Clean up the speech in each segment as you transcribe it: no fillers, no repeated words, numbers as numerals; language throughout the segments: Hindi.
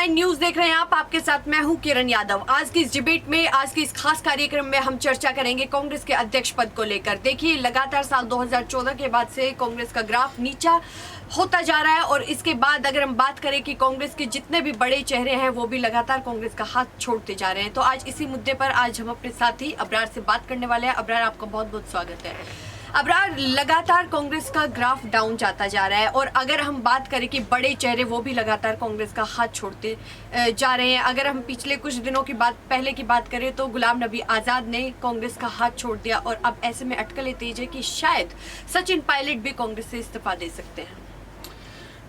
9 न्यूज देख रहे हैं आप। आपके साथ मैं हूं किरण यादव। आज की इस डिबेट में, आज की इस खास कार्यक्रम में हम चर्चा करेंगे कांग्रेस के अध्यक्ष पद को लेकर। देखिए, लगातार साल 2014 के बाद से कांग्रेस का ग्राफ नीचा होता जा रहा है और इसके बाद अगर हम बात करें कि कांग्रेस के जितने भी बड़े चेहरे हैं वो भी लगातार कांग्रेस का हाथ छोड़ते जा रहे हैं। तो आज इसी मुद्दे पर आज हम अपने साथी अबरार से बात करने वाले हैं। अबरार, आपका बहुत बहुत स्वागत है। अबरार, लगातार कांग्रेस का ग्राफ डाउन जाता जा रहा है और अगर हम बात करें कि बड़े चेहरे वो भी लगातार कांग्रेस का हाथ छोड़ते जा रहे हैं। अगर हम पिछले कुछ दिनों की बात पहले की बात करें तो गुलाम नबी आज़ाद ने कांग्रेस का हाथ छोड़ दिया और अब ऐसे में अटकलें तेज है कि शायद सचिन पायलट भी कांग्रेस से इस्तीफा दे सकते हैं।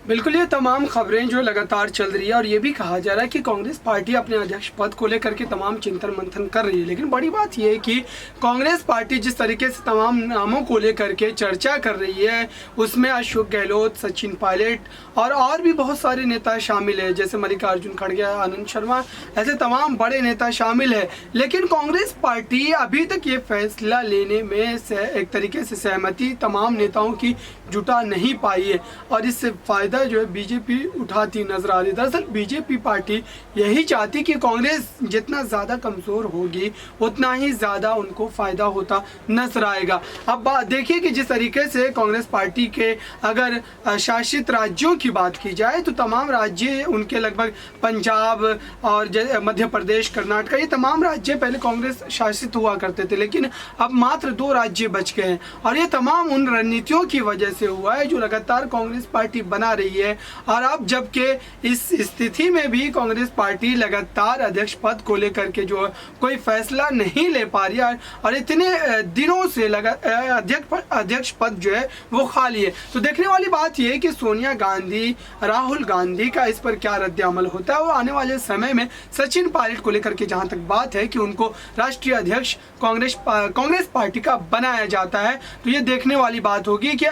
बिल्कुल, ये तमाम खबरें जो लगातार चल रही है और ये भी कहा जा रहा है कि कांग्रेस पार्टी अपने अध्यक्ष पद को लेकर के तमाम चिंतन मंथन कर रही है। लेकिन बड़ी बात यह है कि कांग्रेस पार्टी जिस तरीके से तमाम नामों को लेकर के चर्चा कर रही है उसमें अशोक गहलोत, सचिन पायलट और भी बहुत सारे नेता शामिल है, जैसे मल्लिकार्जुन खड़गे, आनंद शर्मा, ऐसे तमाम बड़े नेता शामिल है। लेकिन कांग्रेस पार्टी अभी तक ये फैसला लेने में एक तरीके से सहमति तमाम नेताओं की जुटा नहीं पाई है और इससे फायदा जो है बीजेपी उठाती नजर आ रही है। दरअसल बीजेपी पार्टी यही चाहती कि कांग्रेस जितना ज़्यादा कमज़ोर होगी उतना ही ज़्यादा उनको फ़ायदा होता नजर आएगा। अब देखिए कि जिस तरीके से कांग्रेस पार्टी के अगर शासित राज्यों की बात की जाए तो तमाम राज्य उनके लगभग पंजाब और मध्य प्रदेश, कर्नाटक, ये तमाम राज्य पहले कांग्रेस शासित हुआ करते थे, लेकिन अब मात्र 2 राज्य बच गए हैं और ये तमाम उन रणनीतियों की वजह से हुआ है जो लगातार कांग्रेस पार्टी बना रही है। और अब जबकि इस स्थिति में भी कांग्रेस पार्टी लगातार अध्यक्ष पद को लेकर के जो कोई फैसला नहीं ले पा रही है और इतने दिनों से अध्यक्ष पद जो है वो खाली है। तो देखने वाली बात यह है कि सोनिया गांधी, राहुल गांधी का इस पर क्या रद्द अमल होता है और आने वाले समय में सचिन पायलट को लेकर के जहां तक बात है कि उनको राष्ट्रीय अध्यक्ष कांग्रेस पार्टी का बनाया जाता है, तो ये देखने वाली बात होगी कि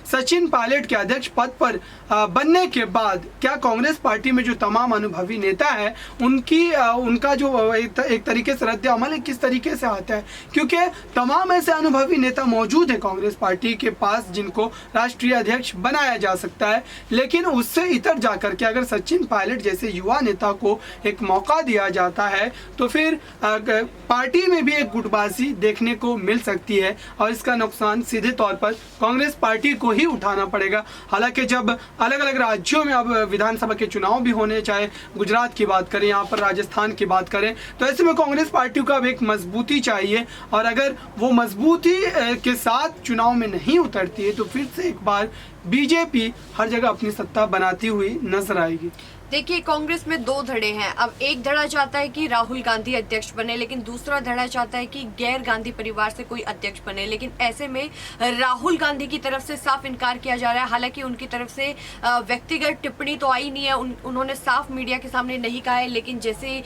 सचिन पायलट के अध्यक्ष पद पर बनने के बाद क्या कांग्रेस पार्टी में जो तमाम अनुभवी नेता है उनका जो एक तरीके से रद्द अमल किस तरीके से आता है, क्योंकि तमाम ऐसे अनुभवी नेता मौजूद है कांग्रेस पार्टी के पास जिनको राष्ट्रीय अध्यक्ष बनाया जा सकता है। लेकिन उससे इतर जाकर के अगर सचिन पायलट जैसे युवा नेता को एक मौका दिया जाता है तो फिर पार्टी में भी एक गुटबाजी देखने को मिल सकती है और इसका नुकसान सीधे तौर पर कांग्रेस पार्टी को ही उठाना पड़ेगा। हालांकि जब अलग अलग राज्यों में अब विधानसभा के चुनाव भी होने, चाहे गुजरात की बात करें, यहाँ पर राजस्थान की बात करें, तो ऐसे में कांग्रेस पार्टी को अब एक मजबूती चाहिए और अगर वो मजबूती के साथ चुनाव में नहीं उतरती है तो फिर से एक बार बीजेपी हर जगह अपनी सत्ता बनाती हुई नजर आएगी। देखिए, कांग्रेस में 2 धड़े हैं। अब एक धड़ा चाहता है कि राहुल गांधी अध्यक्ष बने, लेकिन दूसरा धड़ा चाहता है कि गैर गांधी परिवार से कोई अध्यक्ष बने। लेकिन ऐसे में राहुल गांधी की तरफ से साफ इनकार किया जा रहा है। हालांकि उनकी तरफ से व्यक्तिगत टिप्पणी तो आई नहीं है, उन्होंने साफ मीडिया के सामने नहीं कहा है, लेकिन जैसे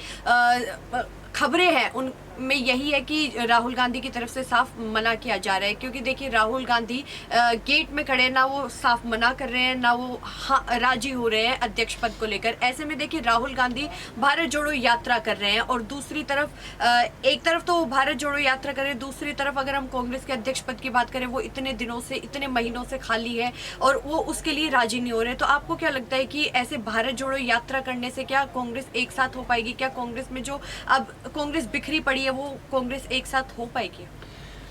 खबरें हैं उनमें यही है कि राहुल गांधी की तरफ से साफ मना किया जा रहा है। क्योंकि देखिए, राहुल गांधी गेट में खड़े, ना वो साफ मना कर रहे हैं ना वो राजी हो रहे हैं अध्यक्ष पद को लेकर। ऐसे में देखिए, राहुल गांधी भारत जोड़ो यात्रा कर रहे हैं और दूसरी तरफ एक तरफ तो भारत जोड़ो यात्रा कर रहे हैं, दूसरी तरफ अगर हम कांग्रेस के अध्यक्ष पद की बात करें वो इतने दिनों से, इतने महीनों से खाली है और वो उसके लिए राजी नहीं हो रहे। तो आपको क्या लगता है कि ऐसे भारत जोड़ो यात्रा करने से क्या कांग्रेस एक साथ हो पाएगी? क्या कांग्रेस में जो अब कांग्रेस बिखरी पड़ी है वो कांग्रेस एक साथ हो पाएगी?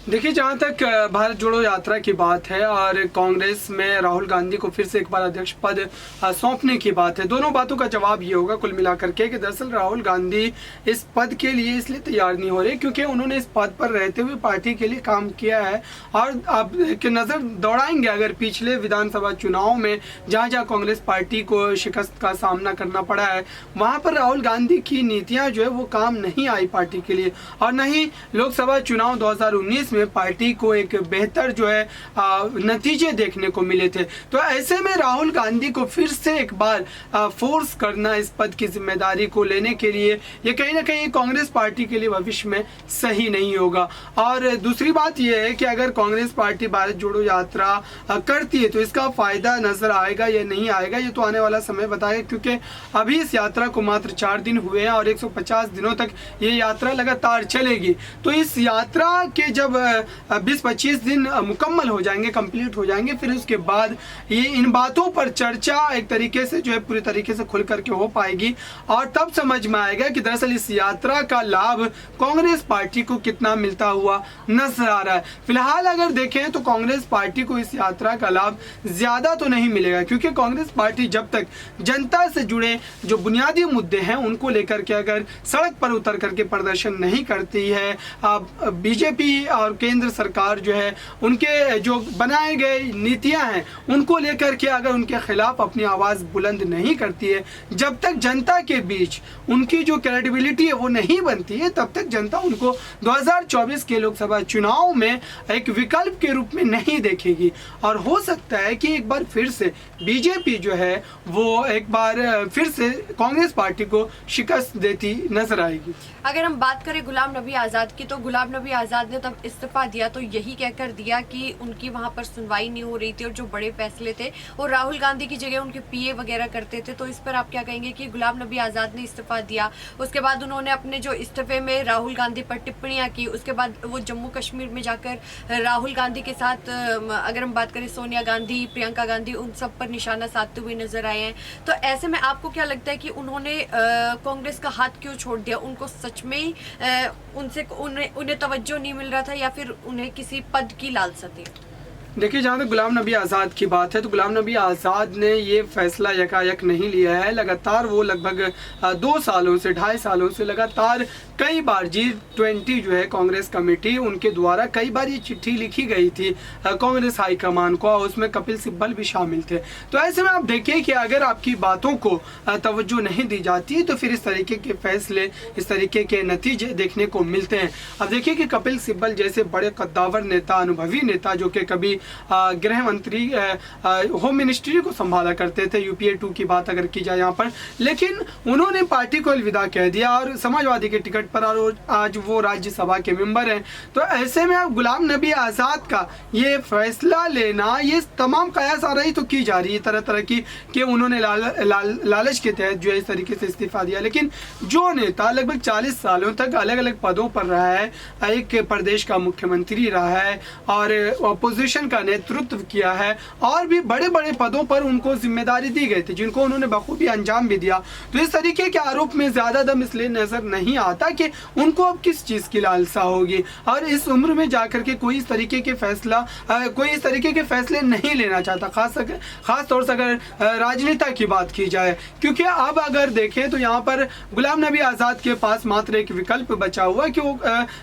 देखिए, जहाँ तक भारत जोड़ो यात्रा की बात है और कांग्रेस में राहुल गांधी को फिर से एक बार अध्यक्ष पद सौंपने की बात है, दोनों बातों का जवाब ये होगा कुल मिलाकर के कि दरअसल राहुल गांधी इस पद के लिए इसलिए तैयार नहीं हो रहे क्योंकि उन्होंने इस पद पर रहते हुए पार्टी के लिए काम किया है। और अब के नज़र दौड़ाएंगे अगर पिछले विधानसभा चुनाव में जहाँ जहाँ कांग्रेस पार्टी को शिकस्त का सामना करना पड़ा है वहाँ पर राहुल गांधी की नीतियाँ जो है वो काम नहीं आई पार्टी के लिए और न ही लोकसभा चुनाव 2019 में पार्टी को एक बेहतर जो है नतीजे देखने को मिले थे। तो ऐसे में राहुल गांधी को फिर से एक बार फोर्स करना इस पद की जिम्मेदारी को लेने के लिए ये कहीं ना कहीं कांग्रेस पार्टी के लिए भविष्य में सही नहीं होगा। और दूसरी बात यह है कि अगर कांग्रेस पार्टी भारत जोड़ो यात्रा करती है तो इसका फायदा नजर आएगा या नहीं आएगा ये तो आने वाला समय बताएगा, क्योंकि अभी इस यात्रा को मात्र 4 दिन हुए हैं और 150 दिनों तक ये यात्रा लगातार चलेगी। तो इस यात्रा के जब 20-25 दिन मुकम्मल हो जाएंगे, कंप्लीट हो जाएंगे, फिर उसके बाद ये इन बातों पर चर्चा एक तरीके से जो है पूरी तरीके से खुल करके हो पाएगी और तब समझ में आएगा कि दरअसल इस यात्रा का लाभ कांग्रेस पार्टी को कितना मिलता हुआ नजर आ रहा है। फिलहाल अगर देखें तो कांग्रेस पार्टी को इस यात्रा का लाभ ज्यादा तो नहीं मिलेगा, क्योंकि कांग्रेस पार्टी जब तक जनता से जुड़े जो बुनियादी मुद्दे हैं उनको लेकर के अगर सड़क पर उतर करके प्रदर्शन नहीं करती है, बीजेपी और केंद्र सरकार जो है उनके जो बनाए गए नीतियां हैं उनको लेकर के अगर उनके खिलाफ अपनी आवाज बुलंद नहीं करती है, जब तक जनता के बीच उनकी जो क्रेडिबिलिटी है वो नहीं बनती है, तब तक जनता उनको 2024 के लोकसभा चुनाव में एक विकल्प के रूप में नहीं देखेगी। और हो सकता है कि एक बार फिर से बीजेपी जो है वो एक बार फिर से कांग्रेस पार्टी को शिकस्त देती नजर आएगी। अगर हम बात करें गुलाम नबी आज़ाद की, तो गुलाम नबी आज़ाद ने तब इस्तीफा दिया तो यही कहकर दिया कि उनकी वहां पर सुनवाई नहीं हो रही थी और जो बड़े फैसले थे वो राहुल गांधी की जगह उनके पीए वगैरह करते थे। तो इस पर आप क्या कहेंगे कि गुलाम नबी आज़ाद ने इस्तीफा दिया, उसके बाद उन्होंने अपने जो इस्तीफे में राहुल गांधी पर टिप्पणियां की, उसके बाद वो जम्मू कश्मीर में जाकर राहुल गांधी के साथ अगर हम बात करें सोनिया गांधी, प्रियंका गांधी, उन सब पर निशाना साधते हुए नजर आए हैं। तो ऐसे में आपको क्या लगता है कि उन्होंने कांग्रेस का हाथ क्यों छोड़ दिया? उनको सच में ही उन्हें तवज्जो नहीं मिल रहा था या फिर उन्हें किसी पद की लालसा थी? देखिए, जहाँ तक गुलाम नबी आज़ाद की बात है तो गुलाम नबी आज़ाद ने ये फैसला यकायक नहीं लिया है। लगातार वो लगभग 2 सालों से 2.5 सालों से लगातार कई बार G20 जो है कांग्रेस कमेटी उनके द्वारा कई बार ये चिट्ठी लिखी गई थी कांग्रेस हाईकमान को, और उसमें कपिल सिब्बल भी शामिल थे। तो ऐसे में आप देखिए कि अगर आपकी बातों को तवज्जो नहीं दी जाती तो फिर इस तरीके के फैसले, इस तरीके के नतीजे देखने को मिलते हैं। अब देखिए कि कपिल सिब्बल जैसे बड़े कद्दावर नेता, अनुभवी नेता, जो कि कभी गृह मंत्री, होम मिनिस्ट्री को संभाला करते थे, UPA 2 की बात अगर की जाए यहाँ पर, लेकिन उन्होंने पार्टी को अलविदा कह दिया और समाजवादी के टिकट पर, और आज वो राज्यसभा के मेंबर हैं। तो ऐसे में अब गुलाम नबी आज़ाद का ये फैसला लेना, ये तमाम कयासाराई तो की जा रही है तरह तरह की कि उन्होंने लालच के तहत जो है इस तरीके से इस्तीफा दिया। लेकिन जो नेता लगभग 40 सालों तक अलग अलग पदों पर रहा है, एक प्रदेश का मुख्यमंत्री रहा है और अपोजिशन का नेतृत्व किया है और भी बड़े बड़े पदों पर उनको जिम्मेदारी दी गई थी जिनको उन्होंने बखूबी अंजाम भी दिया, तो इस तरीके के आरोप में ज्यादा दम इसलिए नजर नहीं आता कि उनको अब किस चीज की लालसा होगी। और इस उम्र में जाकर के कोई इस तरीके के फैसले नहीं लेना चाहता, खास तौर से अगर राजनीति की बात की जाए, क्योंकि अब अगर देखें तो यहाँ पर गुलाम नबी आज़ाद के पास मात्र एक विकल्प बचा हुआ कि वो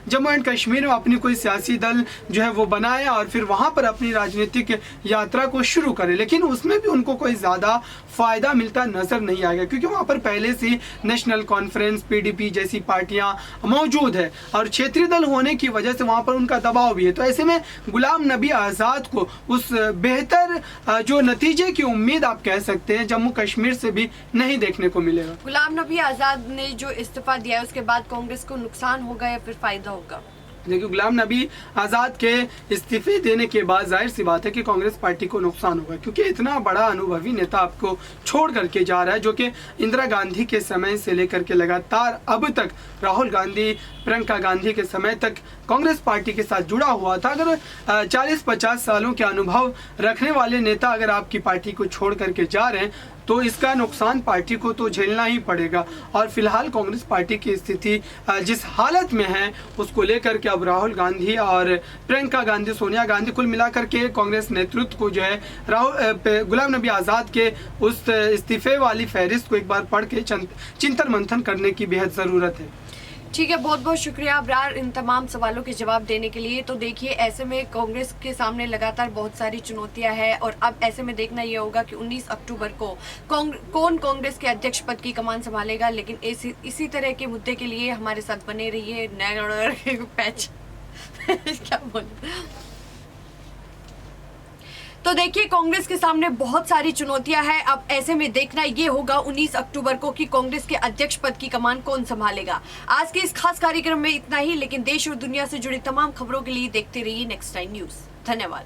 जम्मू एंड कश्मीर में अपनी कोई सियासी दल जो है वो बनाए और फिर वहां पर अपनी राजनीतिक यात्रा को शुरू करे। लेकिन उसमें भी उनको कोई ज्यादा फायदा मिलता नजर नहीं आएगा, क्योंकि वहां पर पहले से नेशनल कॉन्फ्रेंस, PDP जैसी पार्टियां मौजूद है और क्षेत्रीय दल होने की वजह से वहां पर उनका दबाव भी है। तो ऐसे में गुलाम नबी आज़ाद को उस बेहतर जो नतीजे की उम्मीद आप कह सकते हैं जम्मू कश्मीर से भी नहीं देखने को मिलेगा। गुलाम नबी आज़ाद ने जो इस्तीफा दिया है उसके बाद कांग्रेस को नुकसान होगा या फिर फायदा होगा? देखिए, गुलाम नबी आज़ाद के इस्तीफे देने के बाद जाहिर सी बात है कि कांग्रेस पार्टी को नुकसान होगा, क्योंकि इतना बड़ा अनुभवी नेता आपको छोड़ करके जा रहा है, जो कि इंदिरा गांधी के समय से लेकर के लगातार अब तक राहुल गांधी, प्रियंका गांधी के समय तक कांग्रेस पार्टी के साथ जुड़ा हुआ था। अगर 40-50 सालों के अनुभव रखने वाले नेता अगर आपकी पार्टी को छोड़ करके जा रहे हैं तो इसका नुकसान पार्टी को तो झेलना ही पड़ेगा। और फिलहाल कांग्रेस पार्टी की स्थिति जिस हालत में है उसको लेकर के अब राहुल गांधी और प्रियंका गांधी, सोनिया गांधी, कुल मिलाकर के कांग्रेस नेतृत्व को जो है गुलाम नबी आज़ाद के उस इस्तीफे वाली फहरिस्त को एक बार पढ़ के चिंतन मंथन करने की बेहद ज़रूरत है। ठीक है, बहुत बहुत शुक्रिया अबरार इन तमाम सवालों के जवाब देने के लिए। तो देखिए, ऐसे में कांग्रेस के सामने लगातार बहुत सारी चुनौतियां हैं और अब ऐसे में देखना ये होगा कि 19 अक्टूबर को कौन कांग्रेस के अध्यक्ष पद की कमान संभालेगा। लेकिन इसी तरह के मुद्दे के लिए हमारे साथ बने रहिए। पैच क्या बोले, तो देखिए कांग्रेस के सामने बहुत सारी चुनौतियां हैं। अब ऐसे में देखना ये होगा 19 अक्टूबर को कि कांग्रेस के अध्यक्ष पद की कमान कौन संभालेगा। आज के इस खास कार्यक्रम में इतना ही, लेकिन देश और दुनिया से जुड़ी तमाम खबरों के लिए देखते रहिए नेक्स्ट टाइम न्यूज। धन्यवाद।